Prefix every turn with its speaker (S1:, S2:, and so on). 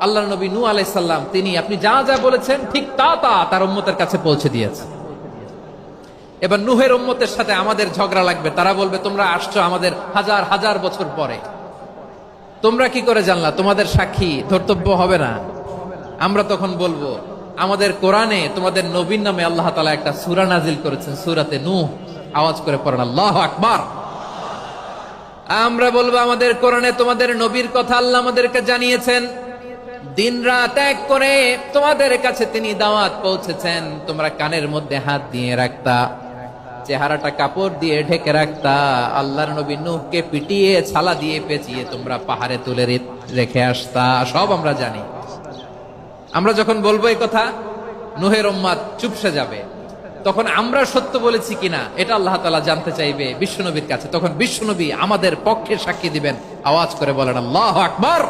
S1: আল্লাহর নবী নূহ আলাইহিস সালাম তিনি আপনি যা যা বলেছেন ঠিক তা তার উম্মতের কাছে পৌঁছে দিয়েছে। এবার নূহের উম্মতের সাথে আমাদের ঝগড়া লাগবে। তারা বলবে তোমরা আসছো আমাদের হাজার হাজার বছর পরে, তোমরা কি করে জানলা? তোমাদের সাক্ষী ধর্তব্য হবে না? আমরা তখন বলবো আমাদের কোরআনে তোমাদের নবীর নামে আল্লাহ তাআলা একটা সূরা নাজিল করেছেন, সূরাতে নূহ। আওয়াজ করে পড়েন আল্লাহু আকবার। আমরা বলবো আমাদের কোরআনে তোমাদের নবীর কথা আল্লাহ আমাদেরকে জানিয়েছেন, দিন রাত এক করে তোমাদের কাছে তিনি দাওয়াত পৌঁছেছেন। তোমরা কানের মধ্যে হাত দিয়ে রাখতা, চেহারাটা কাপড় দিয়ে ঢেকে রাখতা, আল্লাহর নবী নূহকে পিটিয়ে ছালা দিয়ে পেঁচিয়ে তোমরা পাহাড়ে তুলে রেখে আসতা। সব আমরা জানি। আমরা যখন বলবো এই কথা, নূহের উম্মত চুপসে যাবে। তখন আমরা সত্য বলেছি কিনা এটা আল্লাহ তাআলা জানতে চাইবে বিশ্বনবীর কাছে। তখন বিশ্বনবী আমাদের পক্ষে সাক্ষী দিবেন। আওয়াজ করে বলেন আল্লাহু আকবার।